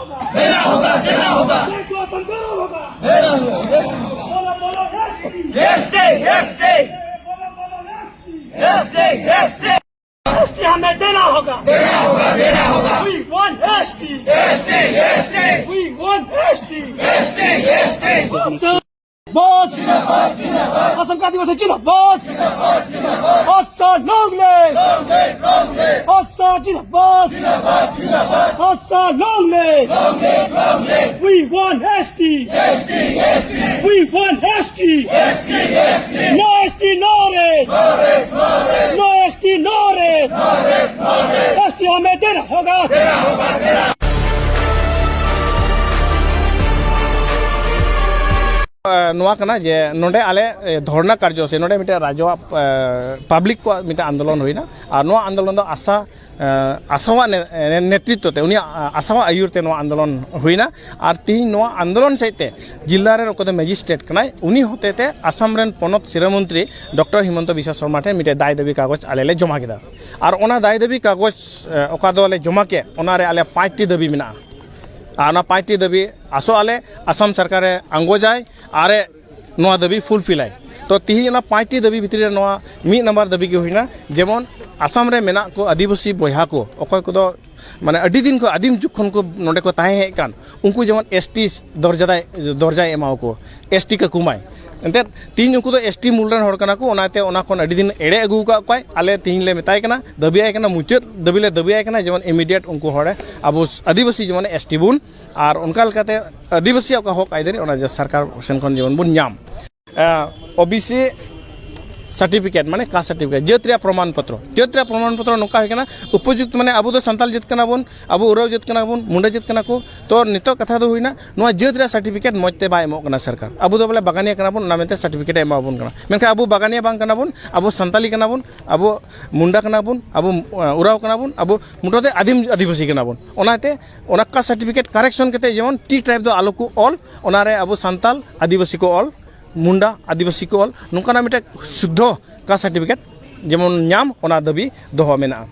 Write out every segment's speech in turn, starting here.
देना होगा, देना होगा, देना होगा। Yes, ST हमें देना होगा, देना होगा, देना होगा। We want ST, we want ST। बोझ असम का दिवस जिंदाबाद, असम लॉन्ग लिव, असम जिंदाबाद, Assam long live. We want ST, we want ST, no ST, no rest, no ST, no rest। ST हमें देना होगा, देना होगा, देना। नोआ कना जे नोडे आले धरना कार्य से नोडे मिटे राज्य पब्लिक को मिटे आंदोलन हुईना और नोआ आंदोलन दो आसावा नेतृत्व ते उनी आसावा आयुर ते नोआ आंदोलन हुईना और तीन नोआ आंदोलन सहित जिला रे नोको मजिस्ट्रेट कनाय उनी होते ते आसाम रेन पनत शिरामंत्री डॉक्टर हिमंत बिश्वा शर्मा ठे मिटे दाय दाबी कागज आले ले जमा केदा और ओना दाय दाबी कागज ओका दो आले जमा के ओना रे आले 5टी दाबी मिना आना 5टी दाबी आसो आले आसाम सरकार आंगो जाए आरे नोआ दाबी फुलफिल आए तो तिही ना 5टी दाबी भितरी नोआ मिद नंबर दाबी के हुईना जेमन आसाम रे मेना को आदिवासी बयहा को अकय को दो माने अडी दिन को आदिम जुग खन को नोडे को ताहे हे कान उनको जेमन एसटी दर्जा एमाव को एसटी का कुमाय एंते तीन उनको तो एसटी मूलरन हर कना को ओनाते ओना खन अडी दिन एड़े अगू का कोय आले तीन ले मेताय कना दबी आय कना मुचाद दबी ले दबी आय कना जेमन इमीडिएट उनको हरे अब आदिवासी जेमन एसटी बुन और उनका लकाते आदिवासी का हक आइदरी ओना जे सरकार सेन खन जेमन बुन नाम ओबीसी सर्टिफिकेट माने कास्ट सर्टिफिकेट जतिया प्रमाण पत्र नोका है उपयुक्त माने अब सानताल जत कना बुन अब उराव जत कना बुन मुंडा जत कना को तो नितो कथा दो हुईना नोआ जतिया सर्टिफिकेट मजते बाय एमो कना सरकार अब दो बोले बागानिया कना बुन नामेते सर्टिफिकेट एमा बुन कना मेनका अब बागानिया बांग कना बुन अब सानताली कना बुन अब मुंडा कना बुन अब उराव कना बुन अब मुटोते आदिम आदिवासी कना बुन ओनाते ओना का सर्टिफिकेट करेक्शन कते जेमन टी ट्राइब दो आलो को ऑल ओनारे अब सानताल आदिवासी को ऑल मुंडा आदिवासी को ऑल नोकाना मिटे शुद्ध का सर्टिफिकेट जेमन नाम ओना दाबी दोहो मेना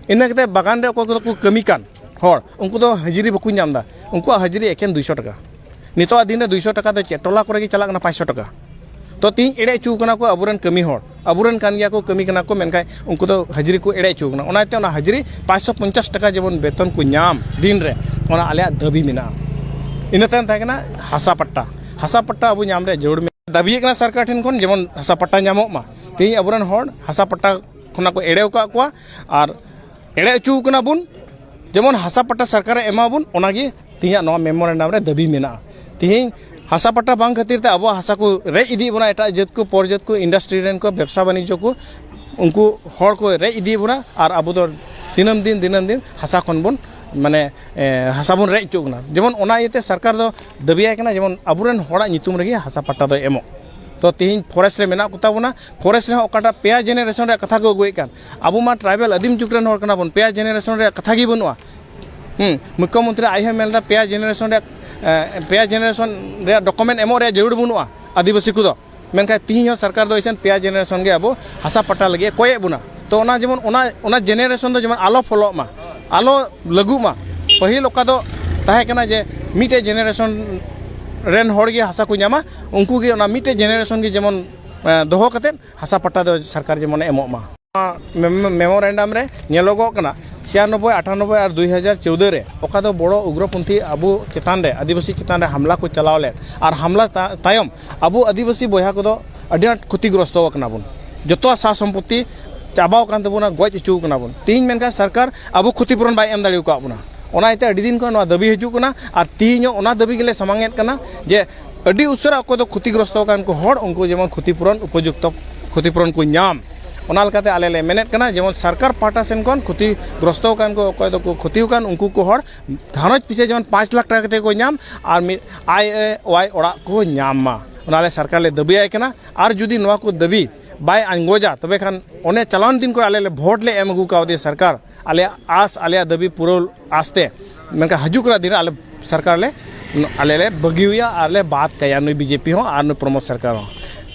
इना कते बागान रे को कमी कान हर उनको तो हाजिरी बकु नामदा उनको हाजिरी एकेन 200 टाका नितो दिन रे 200 टाका दो चेटोला करे के चला 500 टाका तो तीन एड़े चू कना को अबुरन कमी हर अबुरन कान गया को कमी कना को मेनखाय उनको तो हाजिरी को एड़े चू कना ओनाते ओना हाजिरी 550 टाका जेमन वेतन को नाम दिन रे ओना आले दाबी मेना इना तान थाकना हासा पट्टा अब नाम रे जरूर दाबी कना सरकार ठेन खन जेमन हासा पट्टा नामो मा तीन अबुरन हर हासा पट्टा खना को एड़ेव का को और एड़े चू कना बुन जेमन हासा पट्टा सरकार एमा बुन ओनागी तिया नो मेमोरेंडम रे दाबी मेना तीन हासा पट्टा बांग खातिर ते अब हासा को रे इदी बना एटा जत को परजत को इंडस्ट्री रेन को व्यवसाय वाणिज्य को उनको हर को रे इदी बना और अब दो दिनम दिन हासा खन बुन माने हासा बुन रे चुकना जेमन ओना इते सरकार दो दाबिया कना जेमन अबुरन हड़ा नितुम रेगी हासा पट्टा दो एमो तो तीन फॉरेस्ट रे मेना कुता बुना फॉरेस्ट रे ओकाटा पेया जेनेरेशन रे कथा को गोय कान अबु मा ट्राइबल आदिम जुगरन हर कना बुन पेया जेनेरेशन रे कथा गी बनुआ मुख्यमंत्री आइहे मेलदा पेया जेनेरेशन रे डॉक्यूमेंट एमो रे जरूर बनुआ आदिवासी को दो मेनका तीन सरकार दो इसन पेया जेनेरेशन गे अब हासा पट्टा लगे कोय बुना तो ओना जेमन ओना जेनेरेशन दो जेमन आलो फॉलो मा आलो लगू मा पहिल ओका दो ताहे कना जे मिटे जेनेरेशन रेन हर गे हासा को नामा उनको गे ओना मिटे जेनेरेशन गे जेमन दोहो कते हासा पट्टा दो सरकार जेमन एमो मा मेमोरेंडम रे नेलोगो कना 96 98 और 2014 रे ओका दो बड़ो उग्रपंथी अबु चेतान रे आदिवासी चेतान रे हमला को चलाव ले और हमला तायम अबु आदिवासी बयहा को दो अडी क्षतिग्रस्त कना बुन जतो सा संपत्ति चाबाव कान तबुना गज चू कना बुन तीन मेनका सरकार अबु क्षतिपूरण बाय एम दाड़ी का बुना ओना इते अडी दिन को नो दाबी हिजु कना और तीन ओना दाबी गेले समांगेत कना जे अडी उसरा को दो क्षतिग्रस्त कान को हर उनको जेमन क्षतिपूरण उपयुक्त क्षतिपूरण को नाम ओना लकाते आले ले मेनेत कना जेमन सरकार पाटा सेन कोन क्षतिग्रस्त कान को कोय दो क्षति कान उनको को हर धानज पिसे जेमन 5 लाख टाका कते को नाम और IAY ओड़ा को नाम मा ओनाले सरकार ले दाबी आय कना और जुदी नोआ को दाबी बाय आंगोजा तबे खान ओने चलान दिन को आले ले वोट ले एम अगू का दे सरकार आले आस आले दाबी पुरो आस्ते मेनका हजुकरा दिन आले सरकार ले आले ले बगिया आले बात कया नुई बीजेपी हो आर नु प्रमोद सरकार हो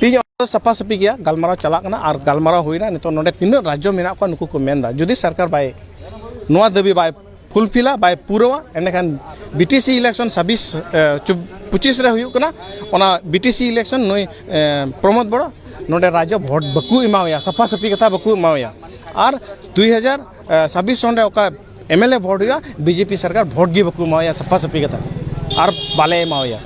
तीन सफा सफी गया गालमाराव चला कना और गालमाराव होइना नितो नोडे तीन राज्य मेना को नुकु को मेनदा जुदी सरकार बाय नोआ दाबी बाय फुलफिला बाय पूरवा एंडखान बीटीसी इलेक्शन 25 रे हुयुक कना ओना बीटीसी इलेक्शन नय प्रमोद बड़ो नोडे राज्य भोट बकु इमावया सफा सफी कथा बकु इमावया और 2026 सन ओका एमएलए भोट हुआ बीजेपी सरकार भोट गी बकु इमावया सफा सफी कथा और बाले इमावया